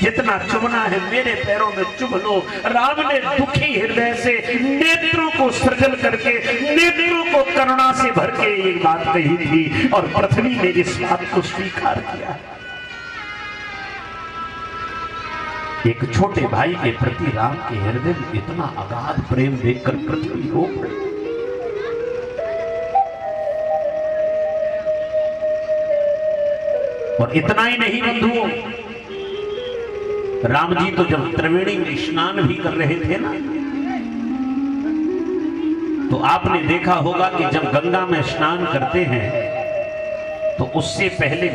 जितना चुभना है मेरे पैरों में चुभ लो। राम ने दुखी हृदय से नेत्रों को सृजन करके, नेत्रों को करुणा से भर के ये बात कही थी और पृथ्वी ने इस बात को स्वीकार किया। एक छोटे भाई के प्रति राम के हृदय में इतना अगाध प्रेम देखकर पृथ्वी रो पड़ी। और इतना ही नहीं बंधुओं, राम जी तो जब त्रिवेणी में स्नान भी कर रहे थे ना, तो आपने देखा होगा कि जब गंगा में स्नान करते हैं तो उससे पहले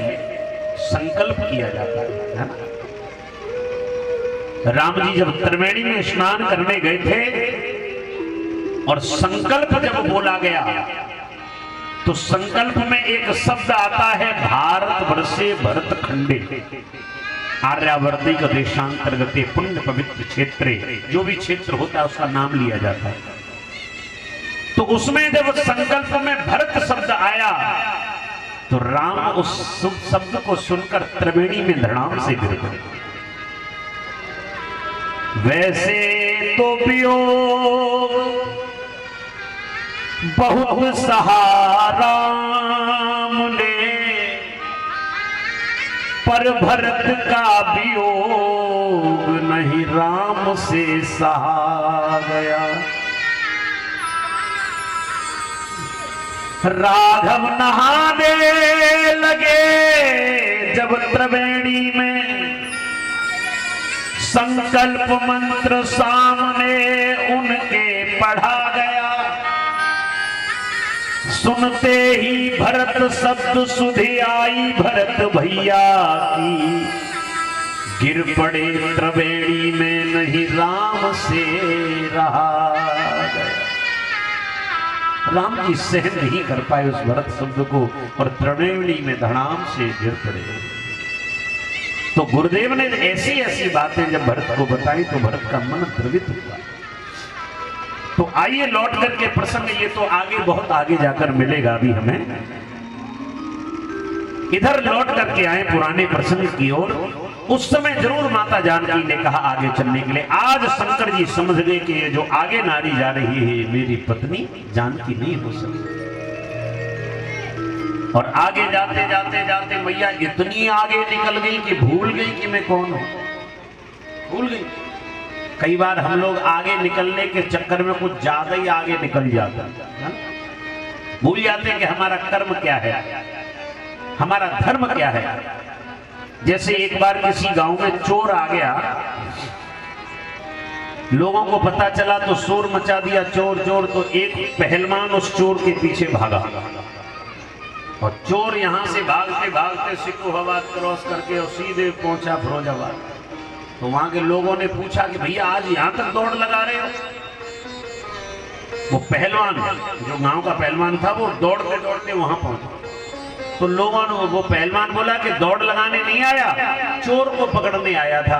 संकल्प किया जाता है ना। राम जी जब त्रिवेणी में स्नान करने गए थे और संकल्प जब बोला गया तो संकल्प में एक शब्द आता है, भारत वर्षे भरत खंडे आर्यावर्ती का देशांतर्गते पुण्य पवित्र क्षेत्रे, जो भी क्षेत्र होता है उसका नाम लिया जाता है। तो उसमें जब संकल्प में भरत शब्द आया तो राम उस शुभ शब्द को सुनकर त्रिवेणी में धड़ाम से गिर गए। वैसे तो वियोग बहुत सहारा ने, पर भरत का वियोग नहीं राम से सहा गया। राघव नहाने लगे जब त्रिवेणी में, संकल्प मंत्र सामने उनके पढ़ा गया। सुनते ही भरत शब्द सुधि आई भरत भैया की, गिर पड़े त्रिवेणी में नहीं राम से रहा गया। राम जी सहन नहीं कर पाए उस भरत शब्द को और त्रिवेणी में धड़ाम से गिर पड़े। तो गुरुदेव ने ऐसी ऐसी बातें जब भरत को बताई तो भरत का मन द्रवित हुआ। तो आइए लौट करके प्रसंग, ये तो आगे बहुत आगे जाकर मिलेगा अभी हमें। इधर लौट करके आए पुराने प्रसंग की ओर। उस समय जरूर माता जानकी ने कहा आगे चलने के लिए। आज शंकर जी समझ गए कि ये जो आगे नारी जा रही है मेरी पत्नी जानकी नहीं हो सकती। और आगे जाते जाते जाते मैया इतनी आगे निकल गई कि भूल गई कि मैं कौन हूं, भूल गई। कई बार हम लोग आगे निकलने के चक्कर में कुछ ज्यादा ही आगे निकल जाते हैं, भूल जाते हैं कि हमारा कर्म क्या है, हमारा धर्म क्या है। जैसे एक बार किसी गांव में चोर आ गया, लोगों को पता चला तो शोर मचा दिया चोर चोर। तो एक पहलवान उस चोर के पीछे भागा और चोर यहां से भागते भागते सिकोहाबाद क्रॉस करके और सीधे पहुंचा फिरोजाबाद। तो वहां के लोगों ने पूछा कि भैया आज यहां तक दौड़ लगा रहे हो। वो पहलवान, जो गांव का पहलवान था, वो दौड़ते दौड़ते वहां पहुंचा। तो लोगों ने, वो पहलवान बोला कि दौड़ लगाने नहीं आया, चोर को पकड़ने आया था।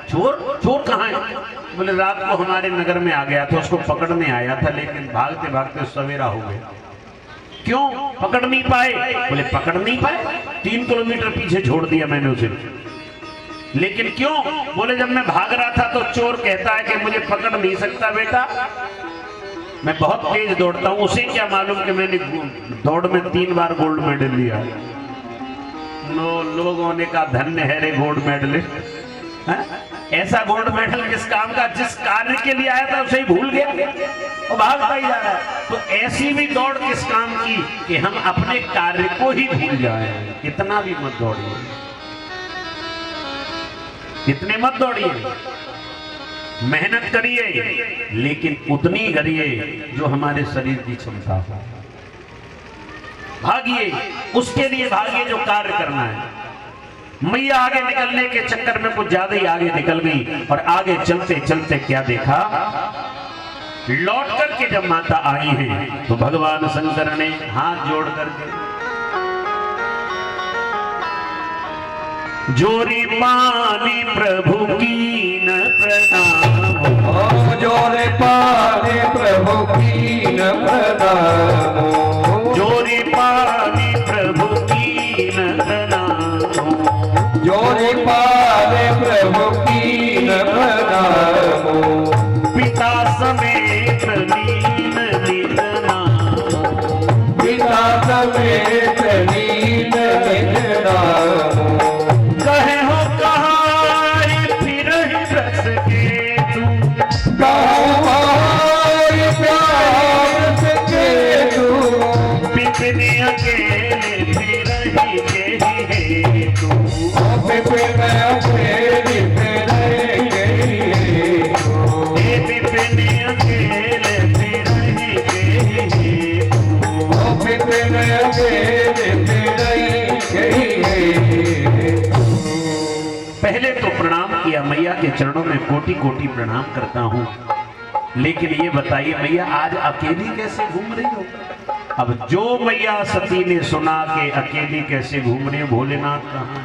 चोर? चोर कहाँ है? बोले रात को हमारे नगर में आ गया था, उसको पकड़ने आया था, लेकिन भागते भागते सवेरा हो गया। क्यों पकड़ नहीं पाए? बोले पकड़ नहीं पाए, 3 किलोमीटर पीछे छोड़ दिया मैंने उसे। लेकिन क्यों? बोले जब मैं भाग रहा था तो चोर कहता है कि मुझे पकड़ नहीं सकता बेटा, मैं बहुत तेज दौड़ता हूं। उसे क्या मालूम कि मैंने दौड़ में 3 बार गोल्ड मेडल लिया। लोगों ने कहा धन्य है रे गोल्ड मेडलिस्ट, ऐसा गोल्ड मेडल किस काम का, जिस कार्य के लिए आया था उसे ही भूल गया और भागता ही जा रहा है। तो ऐसी भी दौड़ किस काम की कि हम अपने कार्य को ही भूल जाए। इतना भी मत दौड़िए, इतने मत दौड़िए, मेहनत करिए लेकिन उतनी करिए जो हमारे शरीर की क्षमता हो। भागिए, उसके लिए भागिए जो कार्य करना है। मैया आगे निकलने के चक्कर में कुछ ज्यादा ही आगे निकल गई और आगे चलते चलते क्या देखा, लौट करके जब माता आई हैं तो भगवान शंकर ने हाथ जोड़ करके जोरी पानी प्रभु की न प्रणाम, जोरे पानी प्रभु की न प्रणाम, जोरी पानी प्रभु की न प्रणाम, जोरे पानी प्रभु किया, मैया के चरणों में कोटि कोटि प्रणाम करता हूँ। लेकिन ये बताइए मैया आज अकेली कैसे घूम रही हो? अब जो मैया सती ने सुना कि अकेली कैसे घूम रही हो, भोलेनाथ कहाँ है?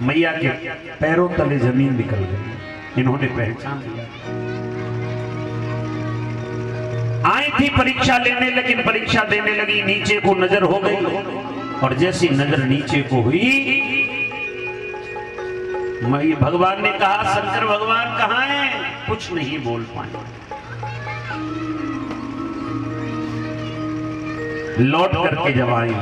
मैया के पैरों तले जमीन निकल गई, इन्होंने पहचान लिया। आई थी परीक्षा लेने, लेकिन परीक्षा देने लगी, नीचे को नजर हो गई, और जैसी नजर नीचे को हुई, भगवान ने कहा शंकर भगवान कहाँ हैं? कुछ नहीं बोल पाए। लौट करके जब आई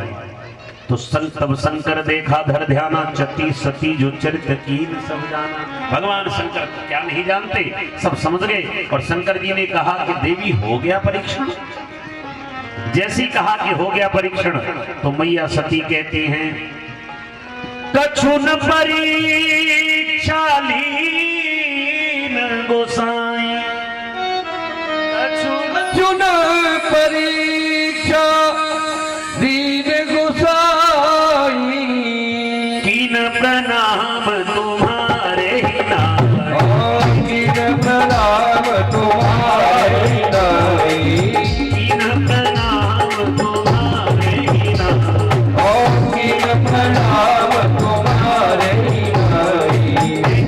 तो तब शंकर देखा धर ध्याना, चती सती जो चरित्र कीन सब जाना। भगवान शंकर क्या नहीं जानते, सब समझ गए। और शंकर जी ने कहा कि देवी हो गया परीक्षण। जैसी कहा कि हो गया परीक्षण, तो मैया सती कहती हैं कछुन परीक्षा लीन गोसाई, कछुन परीक्षा दीन गोसाई, कीन प्रणाम तुम्हारे नाम, कीन प्रणाम तुम्हारे नाई, कीन प्रणाम तुम्हारे नाम, कीन प्रणाम तुम्हारे नाई,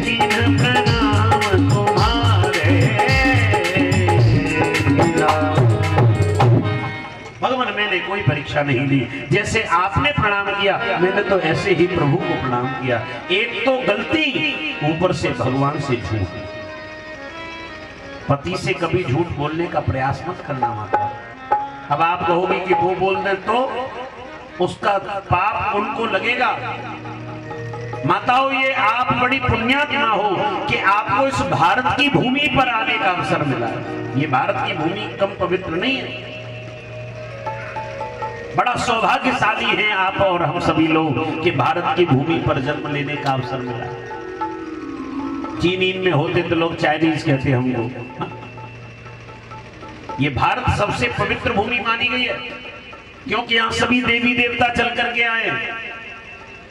कीन प्रणाम तुम्हारे नाम। भगवान मैंने कोई परीक्षा नहीं ली, जैसे आपने प्रणाम किया मैंने तो ऐसे ही प्रभु को प्रणाम किया। एक तो गलती, ऊपर से भगवान से झूठ। पति से कभी झूठ बोलने का प्रयास मत करना माता। अब आप कहोगे कि वो बोल दे तो उसका पाप उनको लगेगा। माताओं ये आप बड़ी पुण्यात्मा हो कि आपको इस भारत की भूमि पर आने का अवसर मिला है। ये भारत की भूमि कम पवित्र नहीं है। बड़ा सौभाग्यशाली हैं आप और हम सभी लोग कि भारत की भूमि पर जन्म लेने का अवसर मिला। चीन में होते तो लोग चाइनीज कहते हमको। ये भारत सबसे पवित्र भूमि मानी गई है क्योंकि यहाँ सभी देवी देवता चल करके आए।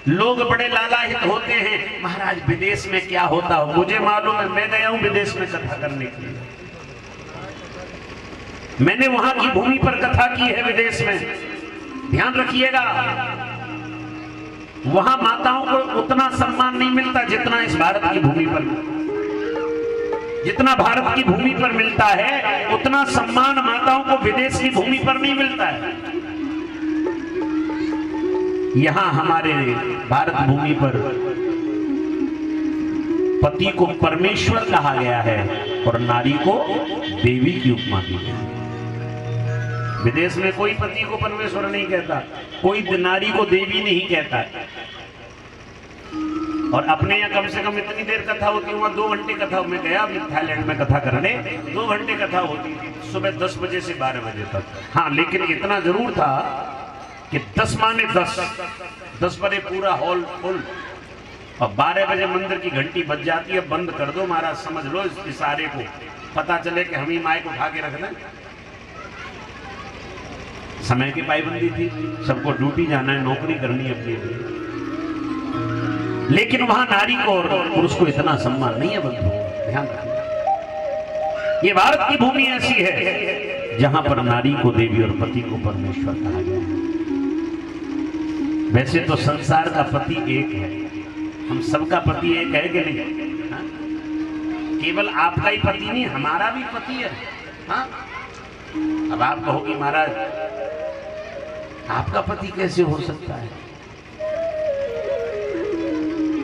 लोग बड़े लालायित होते हैं, महाराज विदेश में क्या होता हो। मुझे मालूम है, मैं गया हूं विदेश में कथा करने के लिए। मैंने वहां की भूमि पर कथा की है विदेश में। ध्यान रखिएगा, वहां माताओं को उतना सम्मान नहीं मिलता जितना इस भारत की भूमि पर। जितना भारत की भूमि पर मिलता है उतना सम्मान माताओं को विदेश की भूमि पर नहीं मिलता है। यहां हमारे भारत भूमि पर पति को परमेश्वर कहा गया है और नारी को देवी की उपमा दी गई है। विदेश में कोई पति को परमेश्वर नहीं कहता, कोई नारी को देवी नहीं कहता। और अपने यहाँ कम से कम इतनी देर कथा होती है, वहां 2 घंटे कथा। मैं गया अभी थाईलैंड में कथा करने, 2 घंटे कथा होती थी, सुबह 10 बजे से 12 बजे तक। हाँ, लेकिन इतना जरूर था कि 10 माने 10 बजे पूरा हॉल फुल, और 12 बजे मंदिर की घंटी बज जाती है, बंद कर दो महाराज। समझ लो इस इशारे को, पता चले कि हम ही माइक उठा के रख दें। समय की पाबंदी थी, सबको ड्यूटी जाना है, नौकरी करनी है अपने लिए। लेकिन वहां नारी को और पुरुष को इतना सम्मान नहीं है बंधु, ध्यान रखिए। ये भारत की भूमि ऐसी है जहां पर नारी को देवी और पति को परमेश्वर कहा गया है। वैसे तो संसार का पति एक है, हम सबका पति एक है कि नहीं? हाँ? केवल आपका ही पति नहीं, हमारा भी पति है। हाँ? अब आप कहोगे महाराज आपका पति कैसे हो सकता है?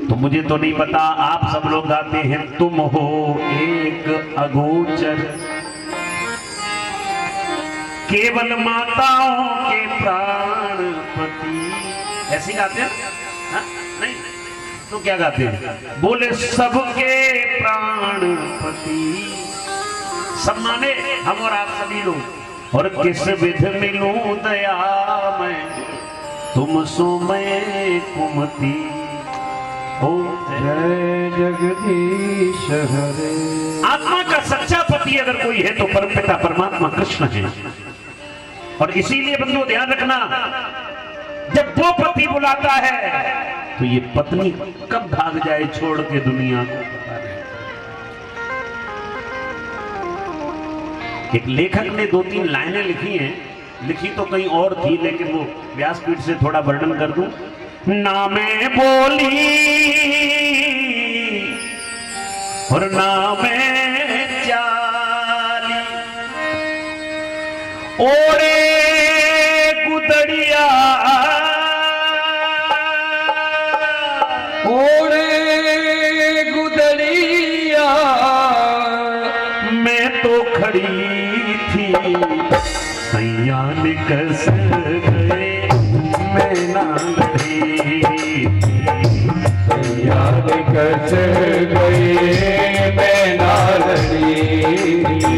तो मुझे तो नहीं पता। आप सब लोग गाते हैं तुम हो एक अगोचर, केवल माताओं के प्राणपति। ऐसे गाते हैं? हाँ? नहीं तो क्या गाते हैं? बोले सबके प्राणपति। सब माने हम और आप सभी लोग। और किस विध मिलूं दया मैं तुम सो मैं कुमति। ओ जय जगदीश हरे। आत्मा का सच्चा पति अगर कोई है तो परमपिता परमात्मा कृष्ण है। और इसीलिए बंधुओं ध्यान रखना, जब वो पति बुलाता है तो ये पत्नी कब भाग जाए छोड़ के दुनिया को। एक लेखक ने 2-3 लाइनें लिखी हैं, लिखी तो कहीं और थी लेकिन वो व्यासपीठ से थोड़ा वर्णन कर दूं। ना मैं बोली और ना मैं चाली, ओरे गुदड़िया ओरे गुदड़िया मैं तो खड़ी थी सैया निकस गए मैं ना लड़ी, सैया निकस गए मैं ना लड़ी।